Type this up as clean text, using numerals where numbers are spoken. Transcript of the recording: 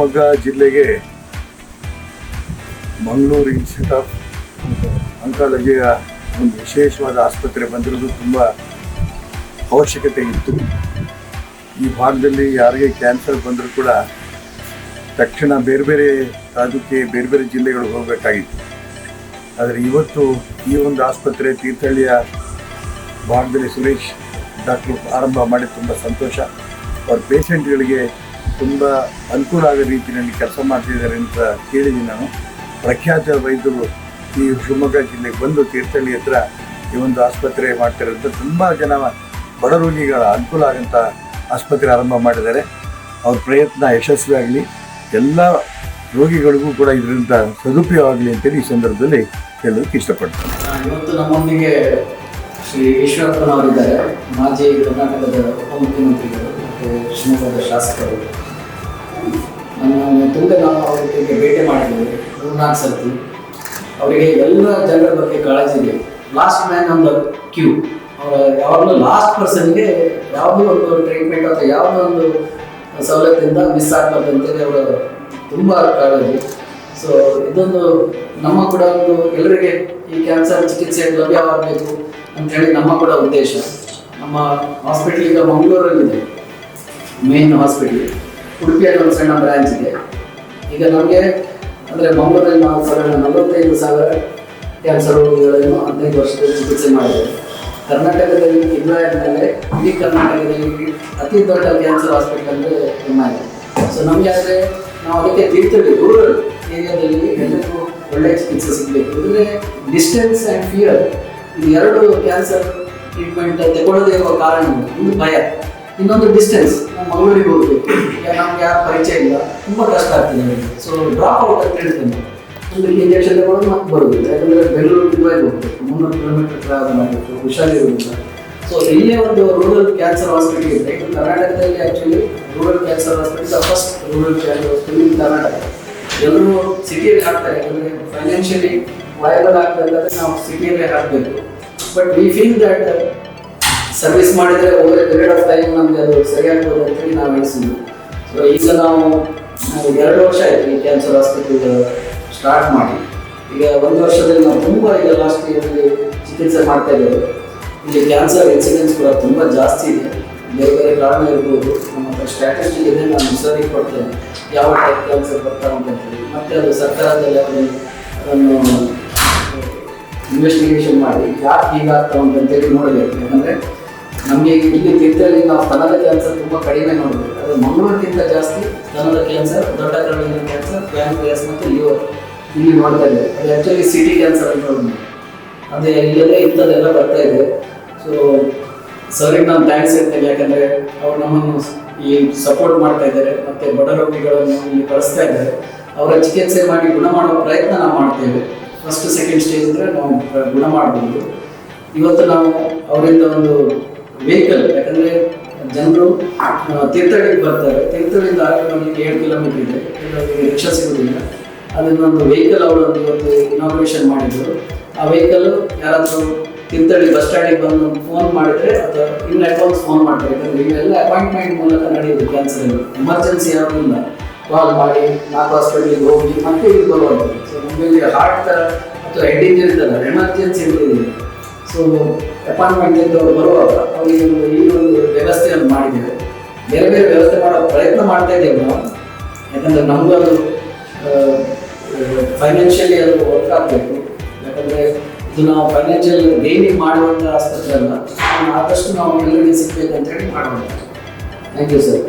ಶಿವಮೊಗ್ಗ ಜಿಲ್ಲೆಗೆ Mangaluru institute of ಆಂಕಾಲಜಿಯ ಒಂದು ವಿಶೇಷವಾದ ಆಸ್ಪತ್ರೆ ಬಂದಿರೋದು ತುಂಬ ಅವಶ್ಯಕತೆ ಇತ್ತು. ಈ ಭಾಗದಲ್ಲಿ ಯಾರಿಗೆ ಕ್ಯಾನ್ಸರ್ ಬಂದರೂ ಕೂಡ ತಕ್ಷಣ ಬೇರೆ ಬೇರೆ ತಾಲೂಕಿಗೆ ಬೇರೆ ಬೇರೆ ಜಿಲ್ಲೆಗಳಿಗೆ ಹೋಗಬೇಕಾಗಿತ್ತು. ಆದರೆ ಇವತ್ತು ಈ ಒಂದು ಆಸ್ಪತ್ರೆ ತೀರ್ಥಹಳ್ಳಿಯ ಭಾಗದಲ್ಲಿ ಸುರೇಶ್ ಡಾಕ್ಟ್ರು ಆರಂಭ ಮಾಡಿ ತುಂಬ ಸಂತೋಷ. ಅವ್ರ ಪೇಷೆಂಟ್ಗಳಿಗೆ ತುಂಬ ಅನುಕೂಲ ಆಗೋ ರೀತಿಯಲ್ಲಿ ಕೆಲಸ ಮಾಡ್ತಿದ್ದಾರೆ ಅಂತ ಕೇಳಿದ್ದೀನಿ ನಾನು. ಪ್ರಖ್ಯಾತ ವೈದ್ಯರು ಈ ಶಿವಮೊಗ್ಗ ಜಿಲ್ಲೆಗೆ ಬಂದು ತೀರ್ಥಹಳ್ಳಿ ಹತ್ರ ಈ ಒಂದು ಆಸ್ಪತ್ರೆ ಮಾಡ್ತಿರೋದ್ರಿಂದ ತುಂಬ ಜನ ಬಡ ರೋಗಿಗಳ ಅನುಕೂಲ ಆಗೋಂಥ ಆಸ್ಪತ್ರೆ ಆರಂಭ ಮಾಡಿದ್ದಾರೆ. ಅವ್ರ ಪ್ರಯತ್ನ ಯಶಸ್ವಿಯಾಗಲಿ, ಎಲ್ಲ ರೋಗಿಗಳಿಗೂ ಕೂಡ ಇದರಿಂದ ಸದುಪಯೋಗ ಆಗಲಿ ಅಂತೇಳಿ ಈ ಸಂದರ್ಭದಲ್ಲಿ ಹೇಳೋದಕ್ಕೆ ಇಷ್ಟಪಡ್ತೀನಿ. ಇವತ್ತು ನಮ್ಮೊಂದಿಗೆ ಶ್ರೀ ಈಶ್ವರಪ್ಪನವರಿದ್ದಾರೆ, ಮಾಜಿ ಕರ್ನಾಟಕದ ಉಪಮುಖ್ಯಮಂತ್ರಿಗಳು ಮತ್ತು ಶಿವಮೊಗ್ಗದ ಶಾಸಕರು. ನಾವು ಅವರಿಗೆ ಭೇಟಿ ಮಾಡಿದ್ದೇವೆ 3-4 ಸರ್ತಿ. ಅವರಿಗೆ ಎಲ್ಲ ಜನರ ಬಗ್ಗೆ ಕಾಳಜಿ ಇದೆ. Last man on the queue. ಯಾವಾಗಲೂ ಲಾಸ್ಟ್ ಪರ್ಸನ್ಗೆ ಯಾವುದೋ ಒಂದು ಟ್ರೀಟ್ಮೆಂಟ್ ಅಥವಾ ಯಾವುದೋ ಒಂದು ಸವಲತ್ತಿಂದ ಮಿಸ್ ಆಗ್ಬಾರ್ದು ಅಂತೇಳಿ ಅವರ ತುಂಬ ಕಾಳಜಿ. ಸೊ ಇದೊಂದು ನಮ್ಮ ಕೂಡ ಒಂದು ಎಲ್ಲರಿಗೆ ಈ ಕ್ಯಾನ್ಸರ್ ಚಿಕಿತ್ಸೆ ಲಭ್ಯವಾಗಬೇಕು ಅಂಥೇಳಿ ನಮ್ಮ ಕೂಡ ಉದ್ದೇಶ. ನಮ್ಮ ಹಾಸ್ಪಿಟ್ಲ್ ಈಗ ಮಂಗಳೂರಲ್ಲಿದೆ, ಮೇನ್ ಹಾಸ್ಪಿಟ್ಲ್. ಉಡುಪಿಯಲ್ಲಿ ಒಂದು ಸಣ್ಣ ಬ್ರ್ಯಾಂಚ್ ಇದೆ. ಈಗ ನಮಗೆ ಅಂದರೆ ಮಂಗಳೂರಲ್ಲಿ ನಾವು 45,000 ಕ್ಯಾನ್ಸರ್ ರೋಗಿಗಳನ್ನು 15 ವರ್ಷದಲ್ಲಿ ಚಿಕಿತ್ಸೆ ಮಾಡಿದ್ದೇವೆ. ಕರ್ನಾಟಕದಲ್ಲಿ ಇದ್ರಾದ ಮೇಲೆ ಇಡೀ ಕರ್ನಾಟಕದಲ್ಲಿ ಅತಿ ದೊಡ್ಡ ಕ್ಯಾನ್ಸರ್ ಹಾಸ್ಪಿಟಲ್ ಅಂದರೆ MI. ಸೊ ನಮಗೆ ಆದರೆ ನಾವು ಅದಕ್ಕೆ ತೀರ್ಥಹಳ್ಳಿ ರೂರಲ್ ಏರಿಯಾದಲ್ಲಿ ಎಲ್ಲರಿಗೂ ಒಳ್ಳೆಯ ಚಿಕಿತ್ಸೆ ಸಿಗಬೇಕು. ಅಂದರೆ ಡಿಸ್ಟೆನ್ಸ್ ಆ್ಯಂಡ್ ಫಿಯರ್, ಇದು ಎರಡು ಕ್ಯಾನ್ಸರ್ ಟ್ರೀಟ್ಮೆಂಟ್ ತಗೊಳ್ಳದೇ ಇರುವ ಕಾರಣ. ಒಂದು ಭಯ, ಇನ್ನೊಂದು ಡಿಸ್ಟೆನ್ಸ್. ನಾವು ಮಂಗಳೂರಿಗೆ ಹೋಗಬೇಕು, ನಮ್ಗೆ ಯಾರು ಪರಿಚಯ ಇಲ್ಲ, ತುಂಬ ಕಷ್ಟ ಆಗ್ತದೆ. ಸೊ ಡ್ರಾಪ್ ಔಟ್ ಅಂತ ಹೇಳ್ತೇನೆ. ಒಂದು ಇಂಜೆಕ್ಷನ್ ತಗೊಳ್ಳೋದು ಮತ್ತೆ ಬರೋದಿಲ್ಲ. ಯಾಕಂದರೆ ಬೆಂಗಳೂರು ದುಬೈಗೆ ಹೋಗ್ಬೇಕು, 300 ಕಿಲೋಮೀಟರ್ ಟ್ರಾವೆಲ್ ಮಾಡಬೇಕು, ಹುಷಾರಿರುವುದಿಲ್ಲ. ಸೊ ಇಲ್ಲೇ ಒಂದು ರೂರಲ್ ಕ್ಯಾನ್ಸರ್ ಹಾಸ್ಪಿಟಲ್ ಇದೆ. ಇದು ಕರ್ನಾಟಕದಲ್ಲಿ actually rural cancer hospital first rural cancer hospital ಇನ್ ಕರ್ನಾಟಕ. ಎಲ್ಲರೂ ಸಿಟಿಯಲ್ಲಿ ಹಾಕ್ತಾರೆ, ಯಾಕಂದರೆ ಫೈನಾನ್ಷಿಯಲಿ ವಯಬಲ್ ಆಗಬೇಕಾದ್ರೆ ನಾವು ಸಿಟಿಯಲ್ಲೇ ಹಾಕಬೇಕು. But we feel that service ಮಾಡಿದರೆ over a period of time ನಮಗೆ ಅದು ಸರಿಯಾಗ್ಬೋದು ಅಂತೇಳಿ ನಾವು ಎಣಿಸಿದ್ವಿ. ಸೊ ಈಗ ನಾವು 2 ವರ್ಷ ಆಯಿತು ಈ ಕ್ಯಾನ್ಸರ್ ಹಾಸ್ಪಿಟಲ್ ಸ್ಟಾರ್ಟ್ ಮಾಡಿ. ಈಗ 1 ವರ್ಷದಲ್ಲಿ ನಾವು ತುಂಬ ಈಗ ಲಾಸ್ಟ್ ಇಯರಲ್ಲಿ ಚಿಕಿತ್ಸೆ ಮಾಡ್ತಾ ಇದ್ದೇವೆ. ಇಲ್ಲಿ ಕ್ಯಾನ್ಸರ್ ಇನ್ಸಿಡೆನ್ಸ್ ಕೂಡ ತುಂಬ ಜಾಸ್ತಿ ಇದೆ. ಬೇರೆ ಬೇರೆ ಕಾರಣ ಇರ್ಬೋದು. ನಮ್ಮ ಹತ್ರ ಸ್ಟ್ಯಾಟಿಸ್ಟಿಕ್ ಇದೆ, ನಾನು ಸರಿ ಕೊಡ್ತೇನೆ ಯಾವ ಟೈಪ್ ಕ್ಯಾನ್ಸರ್ ಬರ್ತಾ ಉಂಟಂತೇಳಿ. ಮತ್ತು ಅದು ಸರ್ಕಾರದಲ್ಲಿ ಅದನ್ನು ಇನ್ವೆಸ್ಟಿಗೇಷನ್ ಮಾಡಿ ಯಾಕೆ ಹೀಗಾಗ್ತಾ ಉಂಟಂತೇಳಿ ನೋಡಬೇಕು. ಯಾಕಂದರೆ ನಮಗೆ ಇಲ್ಲಿ ತೀರ್ಥಹಳ್ಳಿ ನಾವು ಸ್ತನದ ಕ್ಯಾನ್ಸರ್ ತುಂಬ ಕಡಿಮೆ ನೋಡಬೇಕು. ಅದು ಮಂಗಳೂರಿಗಿಂತ ಜಾಸ್ತಿ ಸ್ತನದ ಕ್ಯಾನ್ಸರ್, ದೊಡ್ಡ ಕರುಳಿನ ಕ್ಯಾನ್ಸರ್, ಪ್ಯಾಂಕ್ರಿಯಾಸ್ ಮತ್ತು ಲಿವರ್ ಇಲ್ಲಿ ನೋಡ್ತಾ ಇದ್ದೇವೆ. ಅದು ಆ್ಯಕ್ಚುಲಿ ಸಿಟಿ ಕ್ಯಾನ್ಸರ್ ಅಂತ ನೋಡೋದು. ಅದೇ ಇಲ್ಲದೆ ಇಂಥದ್ದೆಲ್ಲ ಬರ್ತಾ ಇದೆ. ಸೊ ಸರಿಗೆ ನಾನು ಥ್ಯಾಂಕ್ಸ್ ಹೇಳ್ತೇನೆ, ಯಾಕಂದರೆ ಅವ್ರು ನಮ್ಮನ್ನು ಈ ಸಪೋರ್ಟ್ ಮಾಡ್ತಾ ಇದ್ದಾರೆ ಮತ್ತು ಬಡ ರೋಗಿಗಳನ್ನು ಇಲ್ಲಿ ಕಳಿಸ್ತಾ ಇದ್ದಾರೆ. ಅವರ ಚಿಕಿತ್ಸೆ ಮಾಡಿ ಗುಣ ಮಾಡುವ ಪ್ರಯತ್ನ ನಾವು ಮಾಡ್ತೇವೆ. ಫಸ್ಟ್ ಸೆಕೆಂಡ್ ಸ್ಟೇಜ್ ಇದ್ದರೆ ನಾವು ಗುಣ ಮಾಡ್ಬೋದು. ಇವತ್ತು ನಾವು ಅವರಿಂದ ಒಂದು ವೆಹಿಕಲ್, ಯಾಕಂದರೆ ಜನರು ತೀರ್ಥಹಳ್ಳಿಗೆ ಬರ್ತಾರೆ, ತೀರ್ಥಹಳ್ಳಿಯಿಂದ ಆರೋಗ್ಯಕ್ಕೆ 7 ಕಿಲೋಮೀಟರ್ ಇದೆ, ಕೆಲವರಿಗೆ ರಿಕ್ಷಾ ಸಿಗೋದಿಲ್ಲ. ಅದನ್ನೊಂದು ವೆಹಿಕಲ್ ಅವರೊಂದು ಇವತ್ತು ಇನಾಗ್ರೇಷನ್ ಮಾಡಿದ್ರು. ಆ ವೆಹಿಕಲ್ ಯಾರಾದರೂ ತೀರ್ಥಹಳ್ಳಿ ಬಸ್ ಸ್ಟ್ಯಾಂಡಿಗೆ ಬಂದು ಫೋನ್ ಮಾಡಿದರೆ ಅಥವಾ ಇನ್ನು ಅಡ್ವಾನ್ಸ್ ಫೋನ್ ಮಾಡ್ತಾರೆ. ಯಾಕಂದರೆ ಇವೆಲ್ಲ ಅಪಾಯಿಂಟ್ಮೆಂಟ್ ಮೂಲಕ ನಡೆಯೋದು ಕ್ಯಾನ್ಸರ್. ಎಮರ್ಜೆನ್ಸಿ ಯಾವುದಿಲ್ಲ, ಕಾಲ್ ಮಾಡಿ 4 ಹಾಸ್ಪಿಟಲ್ಗೆ ಹೋಗಿ ಮತ್ತೆ ಇಲ್ಲಿ ಬರುವಂಥದ್ದು. ಸೊ ನಮ್ಮಲ್ಲಿ ಹಾರ್ಟ್ ಥರ ಅಥವಾ ಹೆಡ್ ಇಂಜರಿ ಥರ ಎಮರ್ಜೆನ್ಸಿ ಇರೋದಿಲ್ಲ. ಸೊ ಅಪಾಯಿಂಟ್ಮೆಂಟ್ ಅವರು ಬರುವಾಗ ಅವರಿಗೆ ಈ ಒಂದು ವ್ಯವಸ್ಥೆಯನ್ನು ಮಾಡಿದ್ದೇವೆ. ಬೇರೆ ಬೇರೆ ವ್ಯವಸ್ಥೆ ಮಾಡೋ ಪ್ರಯತ್ನ ಮಾಡ್ತಾ ಇದ್ದೇವೆ ನಾವು. ಯಾಕಂದರೆ ನಮಗೂ ಅದು ಫೈನಾನ್ಷಿಯಲಿ ಅದು ವರ್ಕ್ ಆಗಬೇಕು. ಯಾಕಂದರೆ ಇದು ನಾವು ಫೈನಾನ್ಷಿಯಲ್ ಗೇನಿಂಗ್ ಮಾಡುವಂಥ ಆಸ್ಪತ್ರೆ ಅಲ್ಲ. ಆದಷ್ಟು ನಾವು ಎಲ್ಲರಿಗೆ ಸಿಗಬೇಕು ಅಂತೇಳಿ ಮಾಡುವಂಥ. Thank you sir.